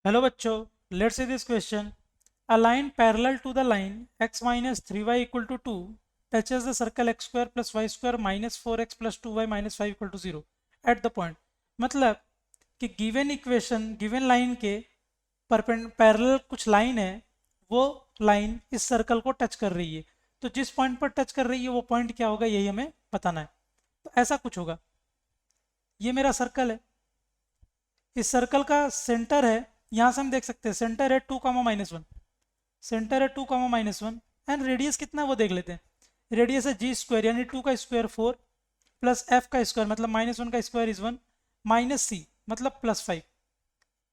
Hello बच्चों, let's see this question. A line parallel to the line x minus 3y equal to 2 touches the circle x square plus y square minus 4x plus 2y minus 5 equal to 0 at the point. मतलब कि given equation given line के parallel कुछ line है, वो line इस circle को touch कर रही है. तो जिस पॉइंट पर टच कर रही है वो पॉइंट क्या होगा, यही हमें बताना है. तो ऐसा कुछ होगा. ये मेरा सर्कल है. इस सर्कल का सेंटर है, यहाँ से हम देख सकते हैं सेंटर है 2, -1. सेंटर है 2, -1 एंड रेडियस कितना है वो देख लेते हैं. रेडियस है जी स्क्वायर यानी 2 का स्क्वायर 4 प्लस एफ का स्क्वायर मतलब -1 का स्क्वायर इज 1 माइनस सी मतलब +5.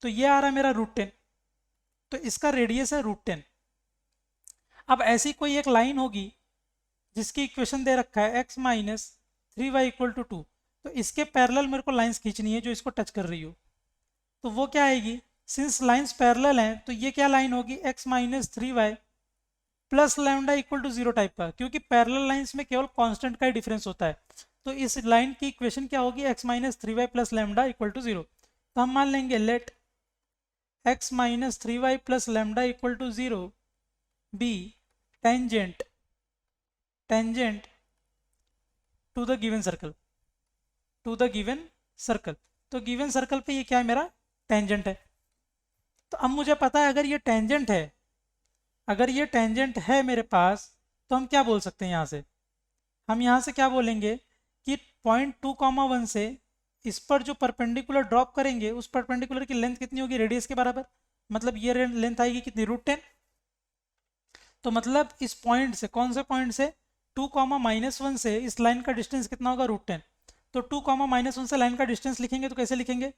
तो ये आ रहा है मेरा √10. तो इसका रेडियस है √10. अब ऐसी कोई एक लाइन होगी जिसकी इक्वेशन दे रखा है x minus 3y equal to 2. तो इसके पैरेलल मेरे को लाइंस खींचनी है जो इसको टच कर रही हो. तो वो क्या आएगी, सिंस लाइंस पैरेलल हैं तो ये क्या लाइन होगी, x minus 3y plus lambda equal to 0 type का, क्योंकि पैरेलल लाइंस में केवल कांस्टेंट का ही डिफरेंस होता है. तो इस लाइन की इक्वेशन क्या होगी, x minus 3y plus lambda equal to 0. तो हम मान लेंगे let x minus 3y plus lambda equal to 0 be tangent tangent to the given circle to the given circle. तो गिवन सर्कल पे ये क्या है, मेरा टेंजेंट है. तो अब मुझे पता है अगर ये टेंजेंट है मेरे पास, तो हम क्या बोल सकते हैं यहाँ से. हम यहाँ से क्या बोलेंगे कि पॉइंट 2, 1 से इस पर जो परपेंडिकुलर ड्रॉप करेंगे उस परपेंडिकुलर की लेंथ कितनी होगी, रेडियस के बराबर. मतलब ये लेंथ आएगी कितनी, √10. तो मतलब इस पॉइंट से, कौन से पॉइंट से, 2, -1 से इस लाइन का डिस्टेंस कितना होगा, √10. तो 2, -1 से लाइन का डिस्टेंस लिखेंगे तो कैसे लिखेंगे,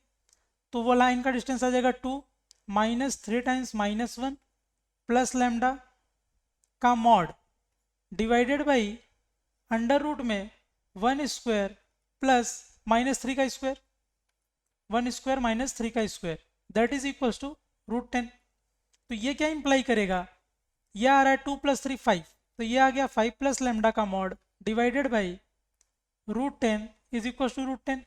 तो वो लाइन का डिस्टेंस आ जाएगा 2 -3 टाइम्स -1 प्लस लैम्डा का mod divided by under root में 1 स्क्वायर प्लस -3 का स्क्वायर, 1 स्क्वायर -3 का square that is equals to √10. तो ये क्या इंप्लाई करेगा, ये आ रहा है 2 + 3 5. तो ये आ गया 5 प्लस लैम्डा का mod divided by √10 is equals to √10,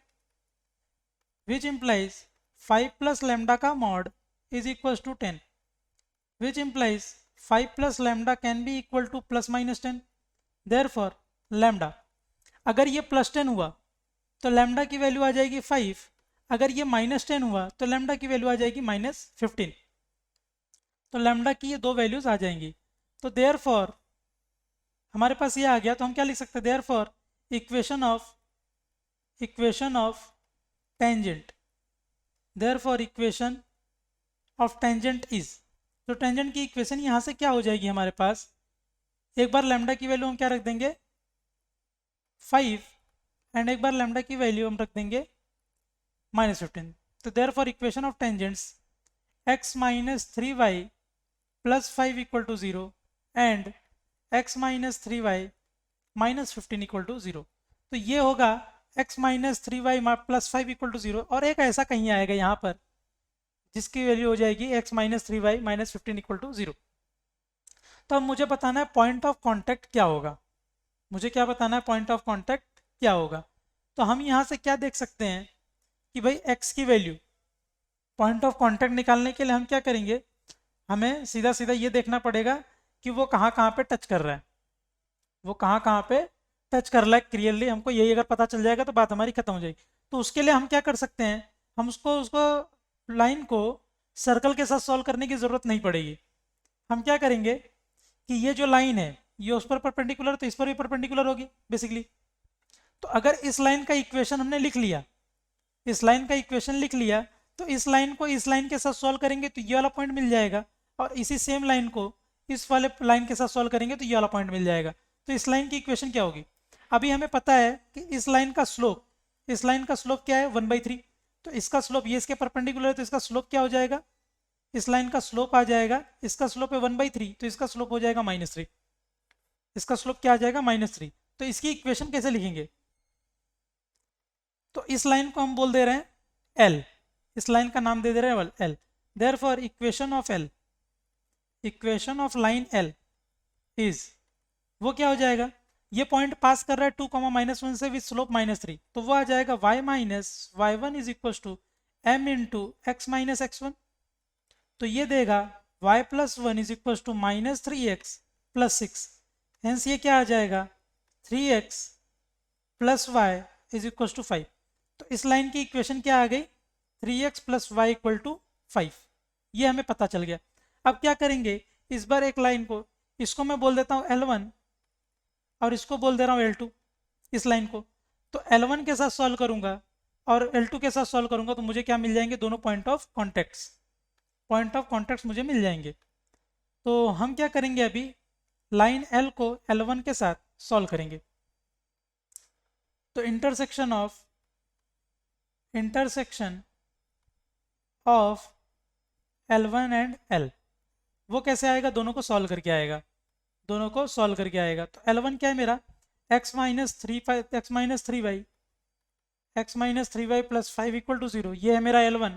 which implies 5 plus lambda का mod is equals to 10, which implies 5 plus lambda can be equal to plus minus 10. therefore lambda, अगर ये +10 हुआ तो लैम्डा की वैल्यू आ जाएगी 5. अगर ये -10 हुआ तो लैम्डा की वैल्यू आ जाएगी -15. तो लैम्डा की ये दो वैल्यूज आ जाएंगी. तो देयरफॉर हमारे पास ये आ गया. तो हम क्या लिख सकते हैं, therefore equation of tangent therefore equation of tangent is. तो टेंजेंट की इक्वेशन यहाँ से क्या हो जाएगी हमारे पास, एक बार लैम्डा की वैल्यू हम क्या रख देंगे 5 एंड एक बार लैम्डा की वैल्यू हम रख देंगे -15. तो therefore equation of tangents x minus 3y plus 5 equal to 0 and x minus 3y -15 equal to 0. तो ये होगा x minus 3y plus 5 equal to 0. और एक ऐसा कहीं आएगा यहाँ पर जिसकी वैल्यू हो जाएगी x minus 3y -15 equal to 0. तो अब मुझे बताना है पॉइंट ऑफ कांटेक्ट क्या होगा. मुझे क्या बताना है, पॉइंट ऑफ कांटेक्ट क्या होगा. तो हम यहाँ से क्या देख सकते हैं कि भाई x की वैल्यू, पॉइंट ऑफ कांटेक्ट निकालने के लिए हम क्या करेंगे, हमें सीधा सीधा ये देखना पड़ेगा कि वो कहाँ कहाँ पे टच कर रहा है, वो कहाँ कहाँ पे टच कर रहा है क्लियरली. हमको यही अगर पता चल जाएगा तो बात हमारी खत्म हो जाएगी. तो उसके लिए हम क्या कर सकते हैं, हम उसको उसको लाइन को सर्कल के साथ सॉल्व करने की ज़रूरत नहीं पड़ेगी. हम क्या करेंगे कि ये जो लाइन है ये उस पर परपेंडिकुलर, तो इस पर भी परपेंडिकुलर होगी बेसिकली. तो अगर इस लाइन का इक्वेशन हमने लिख लिया, इस लाइन का इक्वेशन लिख लिया, तो इस लाइन को इस लाइन के साथ सॉल्व करेंगे तो ये वाला पॉइंट मिल जाएगा. और इसी सेम लाइन को इस वाले लाइन के साथ सॉल्व करेंगे तो ये वाला पॉइंट मिल जाएगा. तो इस लाइन की इक्वेशन क्या होगी, अभी हमें पता है कि इस लाइन का स्लोप क्या है, 1/3. तो इसका स्लोप, ये इसके परपेंडिकुलर है तो इसका स्लोप क्या हो जाएगा, इस लाइन का स्लोप आ जाएगा, इसका स्लोप है 1/3 तो इसका स्लोप हो जाएगा -3. इसका स्लोप क्या आ जाएगा, -3. तो इसकी इक्वेशन कैसे लिखेंगे, तो इस लाइन को हम बोल दे रहे हैं L, इस लाइन का नाम दे दे रहे हैं L. Therefore equation of line L is, वो क्या हो जाएगा, ये पॉइंट पास कर रहा है 2, -1 से विद स्लोप -3. तो वो आ जाएगा y minus y1 is equal to m into x minus x1. तो ये देगा y plus 1 is equal to minus 3x plus 6। Hence ये क्या आ जाएगा 3x plus y is equal to 5। तो इस लाइन की इक्वेशन क्या आ गई 3x plus y equal to 5। ये हमें पता चल गया। अब क्या करेंगे इस बार एक लाइन को, इसको मैं बोल देता हूँ L1 और इसको बोल दे रहा हूँ L2, इस लाइन को। तो L1 के साथ सॉल्व करूंगा और L2 के साथ सॉल्व करूंगा तो मुझे क्या मिल जाएंगे, दोनों पॉइंट ऑफ कॉन्टेक्ट्स मुझे मिल जाएंगे। तो हम क्या करेंगे अभी लाइन L को L1 के साथ सॉल्व करेंगे। तो intersection of L1 and L वो कैसे आएगा, दोनों को सॉल्व करके आएगा, तो L1 क्या है मेरा x minus three y plus 5 equal to 0। ये है मेरा L1।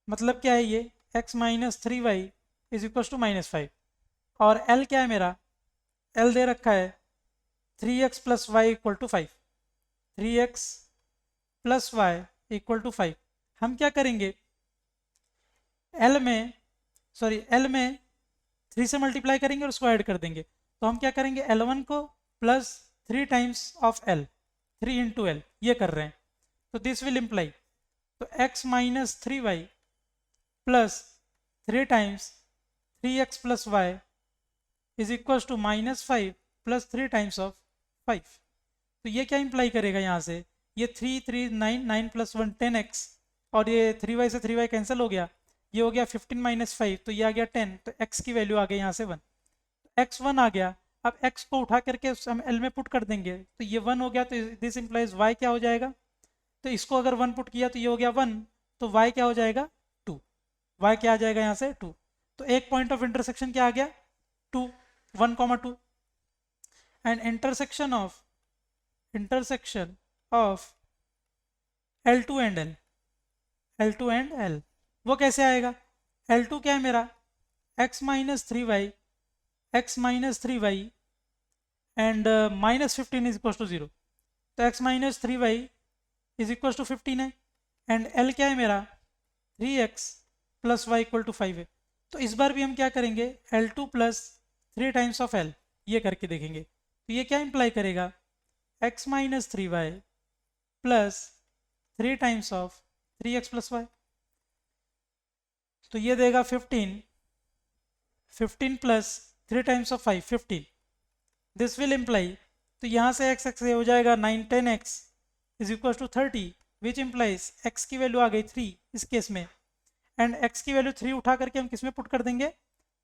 मतलब क्या है ये x minus 3y is equal to minus 5। और L क्या है मेरा, L दे रखा है 3x plus y equal to 5, 3x plus y equal to 5। हम क्या करेंगे L में 3 से मल्टीप्लाई करेंगे और उसको ऐड कर देंगे। तो हम क्या करेंगे L1 को plus 3 times of L, 3 into L ये कर रहे हैं। तो दिस विल इम्प्लाई, तो x minus 3y plus 3 times 3x plus y is equal to minus 5 plus 3 times of 5। तो ये क्या इम्प्लाई करेगा यहाँ से, ये 3 3 9 9 प्लस 1 10x और ये 3y से 3y कैंसिल हो गया, ये हो गया 15 माइनस 5 तो ये आ गया 10। तो x की वैल्यू आ गई यहाँ से 1, तो x 1 आ गया। अब x को उठा करके हम L में पुट कर देंगे तो ये 1 हो गया। तो दिस इम्प्लाइज y क्या हो जाएगा, तो इसको अगर 1 पुट किया तो ये हो गया 1, तो y क्या हो जाएगा 2, y क्या आ जाएगा यहाँ से 2। तो एक पॉइंट ऑफ इंटरसेक्शन क्या आ गया 2, 1,2। And intersection of L2 and L वो कैसे आएगा, L2 क्या है मेरा x minus three y and minus 15 is equal to 0। तो x minus 3y is equal to 15 है एंड L क्या है मेरा 3x plus y equal to 5 है। तो इस बार भी हम क्या करेंगे L2 plus 3 times of L ये करके देखेंगे। तो ये क्या इम्प्लाई करेगा x minus 3y plus 3 times of 3x plus y. तो ये देगा 15 plus 3 times of 5 15। This will imply, तो यहाँ से x हो जाएगा 9 10x is equal to 30 which implies x की वैल्यू आ गई 3 इस केस में। एंड x की वैल्यू 3 उठा करके हम किस में पुट कर देंगे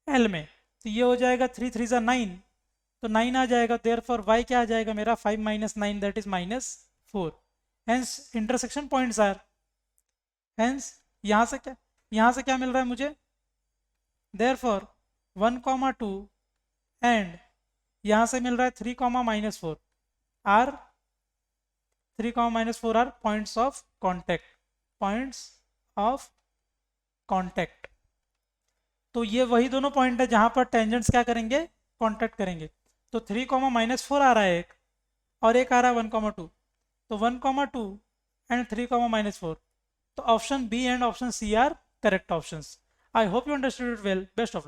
L में। तो ये हो जाएगा 3 3 ज़ा 9, तो 9 आ जाएगा। देयरफॉर y क्या आ जाएगा मेरा 5 minus 9 that is minus 4। Hence intersection points are, hence यहाँ से क्या मिल रहा है मुझे, देयरफॉर 1,2 एंड यहाँ से मिल रहा है 3, -4 are 3, -4 are points of contact. तो ये वही दोनों पॉइंट है जहाँ पर टेंजेंट्स क्या करेंगे कॉन्टैक्ट करेंगे। तो 3, -4 आ रहा है एक, और एक आ रहा है 1,2। तो 1,2 एंड 3, -4। तो option B and option C are correct options. I hope you understood it well. Best of luck.